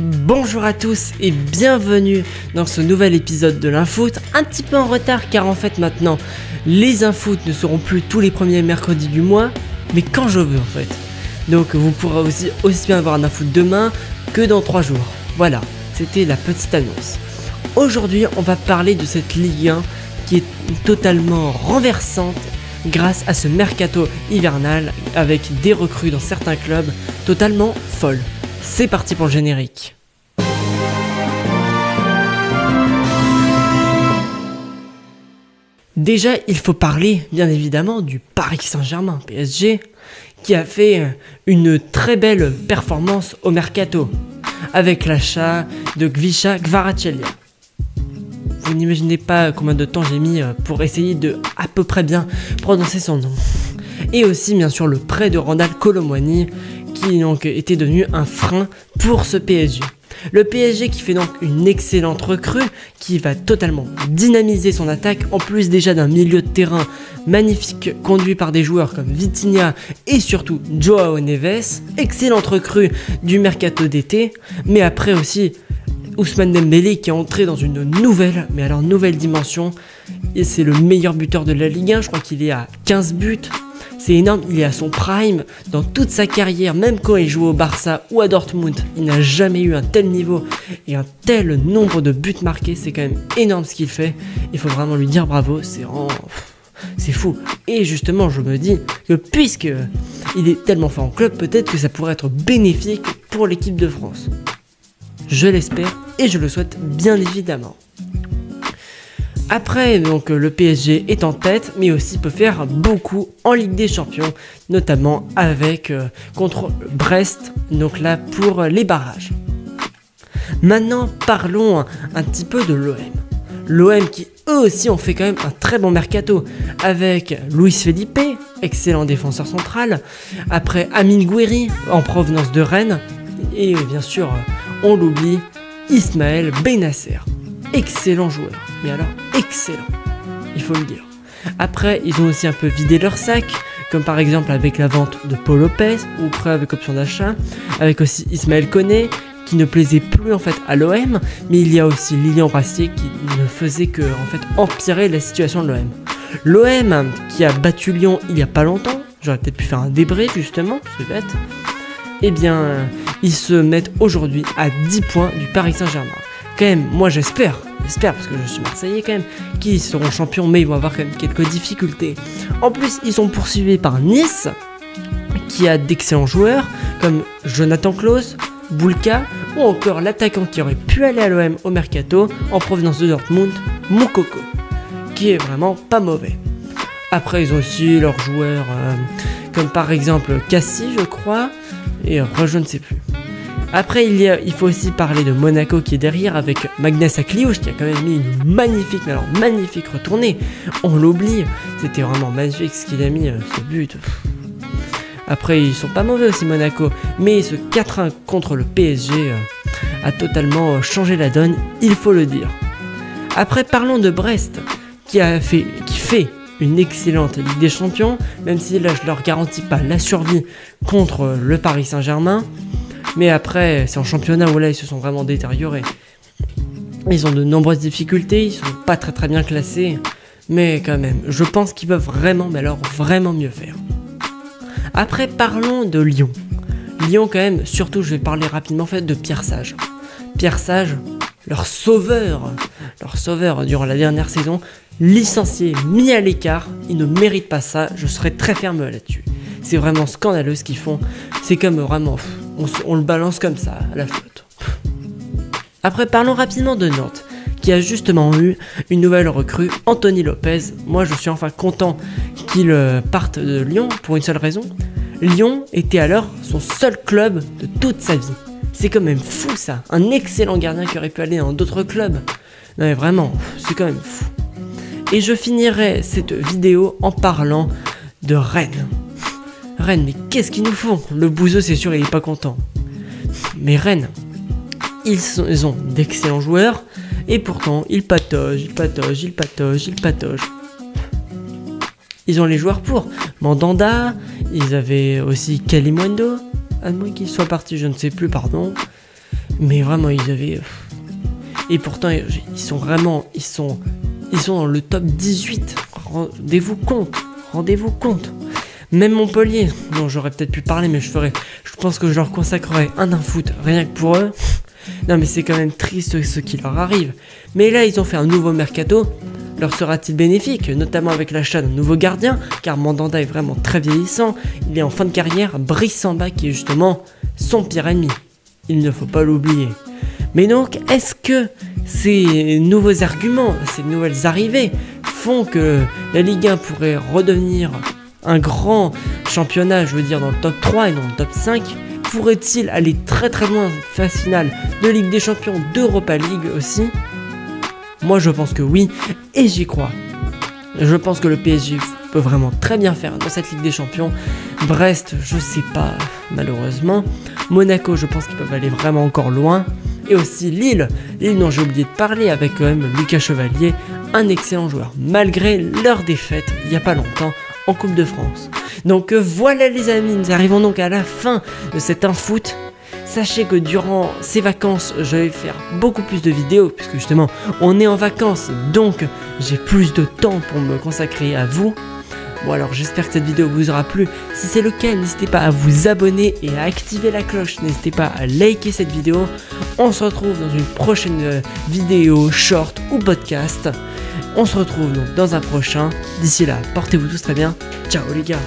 Bonjour à tous et bienvenue dans ce nouvel épisode de l'Infoot, un petit peu en retard car en fait maintenant les Infoot ne seront plus tous les premiers mercredis du mois, mais quand je veux en fait. Donc vous pourrez aussi bien avoir un Infoot demain que dans 3 jours. Voilà, c'était la petite annonce. Aujourd'hui on va parler de cette Ligue 1 qui est totalement renversante grâce à ce mercato hivernal avec des recrues dans certains clubs totalement folles. C'est parti pour le générique. Déjà, il faut parler, bien évidemment, du Paris Saint-Germain, PSG, qui a fait une très belle performance au mercato, avec l'achat de Gvicha Kvaratskhelia. Vous n'imaginez pas combien de temps j'ai mis pour essayer de à peu près bien prononcer son nom. Et aussi, bien sûr, le prêt de Randal Kolo Muani, qui donc était devenu un frein pour ce PSG. Le PSG qui fait donc une excellente recrue, qui va totalement dynamiser son attaque, en plus déjà d'un milieu de terrain magnifique conduit par des joueurs comme Vitinha et surtout Joao Neves, excellente recrue du mercato d'été, mais après aussi Ousmane Dembélé qui est entré dans une nouvelle dimension, et c'est le meilleur buteur de la Ligue 1, je crois qu'il est à 15 buts. C'est énorme, il est à son prime dans toute sa carrière, même quand il joue au Barça ou à Dortmund, il n'a jamais eu un tel niveau et un tel nombre de buts marqués, c'est quand même énorme ce qu'il fait, il faut vraiment lui dire bravo, c'est fou. Et justement, je me dis que puisque il est tellement fort en club, peut-être que ça pourrait être bénéfique pour l'équipe de France. Je l'espère et je le souhaite bien évidemment. Après, donc, le PSG est en tête, mais aussi peut faire beaucoup en Ligue des Champions, notamment avec contre Brest, donc là pour les barrages. Maintenant, parlons un petit peu de l'OM. L'OM qui eux aussi ont fait quand même un très bon mercato, avec Luis Felipe, excellent défenseur central, après Amine Gouiri en provenance de Rennes, et bien sûr, on l'oublie, Ismaël Benasser. Excellent joueur, mais alors excellent, il faut le dire. Après, ils ont aussi un peu vidé leur sac, comme par exemple avec la vente de Paul Lopez, ou prêt avec option d'achat, avec aussi Ismaël Koné, qui ne plaisait plus en fait à l'OM, mais il y a aussi Lilian Brassier qui ne faisait que en fait empirer la situation de l'OM. L'OM qui a battu Lyon il n'y a pas longtemps, j'aurais peut-être pu faire un débrief justement, c'est bête, eh bien ils se mettent aujourd'hui à 10 points du Paris Saint-Germain. Quand même, moi j'espère parce que je suis Marseillais quand même, qu'ils seront champions, mais ils vont avoir quand même quelques difficultés. En plus, ils sont poursuivis par Nice, qui a d'excellents joueurs, comme Jonathan Klaus, Boulka, ou encore l'attaquant qui aurait pu aller à l'OM au mercato, en provenance de Dortmund, Moukoko, qui est vraiment pas mauvais. Après, ils ont aussi leurs joueurs, comme par exemple Cassie, je crois, et après, je ne sais plus. Après, il faut aussi parler de Monaco qui est derrière avec Magnus Akliouche qui a quand même mis une magnifique retournée. On l'oublie, c'était vraiment magnifique ce qu'il a mis, ce but. Après, ils sont pas mauvais aussi Monaco, mais ce 4-1 contre le PSG a totalement changé la donne, il faut le dire. Après, parlons de Brest qui fait une excellente Ligue des Champions, même si là je leur garantis pas la survie contre le Paris Saint-Germain. Mais après, c'est en championnat où là ils se sont vraiment détériorés. Ils ont de nombreuses difficultés, ils sont pas très bien classés. Mais quand même, je pense qu'ils peuvent vraiment, mais alors vraiment mieux faire. Après, parlons de Lyon. Lyon quand même, surtout je vais parler rapidement en fait de Pierre Sage. Pierre Sage, leur sauveur durant la dernière saison, licencié, mis à l'écart, ils ne méritent pas ça, je serai très ferme là-dessus. C'est vraiment scandaleux ce qu'ils font, c'est comme vraiment... On le balance comme ça, à la flotte. Après, parlons rapidement de Nantes, qui a justement eu une nouvelle recrue, Anthony Lopez. Moi, je suis enfin content qu'il parte de Lyon, pour une seule raison. Lyon était alors son seul club de toute sa vie. C'est quand même fou ça, un excellent gardien qui aurait pu aller dans d'autres clubs. Non mais vraiment, c'est quand même fou. Et je finirai cette vidéo en parlant de Rennes. Rennes, mais qu'est-ce qu'ils nous font? Le bouseux, c'est sûr, il est pas content. Mais Rennes, ils ont d'excellents joueurs, et pourtant, ils pataugent. Ils ont les joueurs pour. Mandanda, ils avaient aussi Kalimundo, à moins qu'il soit parti, je ne sais plus, pardon. Mais vraiment, ils avaient... Et pourtant, ils sont dans le top 18. Rendez-vous compte. Même Montpellier, dont j'aurais peut-être pu parler, mais je pense que je leur consacrerai un foot rien que pour eux. Non mais c'est quand même triste ce qui leur arrive. Mais là, ils ont fait un nouveau mercato. Leur sera-t-il bénéfique, notamment avec l'achat d'un nouveau gardien, car Mandanda est vraiment très vieillissant. Il est en fin de carrière, Brice Samba qui est justement son pire ennemi. Il ne faut pas l'oublier. Mais donc, est-ce que ces nouveaux arguments, ces nouvelles arrivées font que la Ligue 1 pourrait redevenir un grand championnat, je veux dire dans le top 3 et non le top 5? Pourrait-il aller très très loin phase finale de Ligue des Champions, d'Europa League aussi? Moi je pense que oui, et j'y crois. Je pense que le PSG peut vraiment très bien faire dans cette Ligue des Champions. Brest, je sais pas, malheureusement. Monaco, je pense qu'ils peuvent aller vraiment encore loin. Et aussi Lille dont j'ai oublié de parler, avec quand même Lucas Chevalier, un excellent joueur, malgré leur défaite il n'y a pas longtemps en Coupe de France. Donc voilà les amis, nous arrivons donc à la fin de cet infoot. Sachez que durant ces vacances, je vais faire beaucoup plus de vidéos, puisque justement on est en vacances, donc j'ai plus de temps pour me consacrer à vous. Bon alors j'espère que cette vidéo vous aura plu. Si c'est le cas, n'hésitez pas à vous abonner et à activer la cloche. N'hésitez pas à liker cette vidéo. On se retrouve dans une prochaine vidéo, short ou podcast. On se retrouve donc dans un prochain. D'ici là, portez-vous tous très bien. Ciao les gars.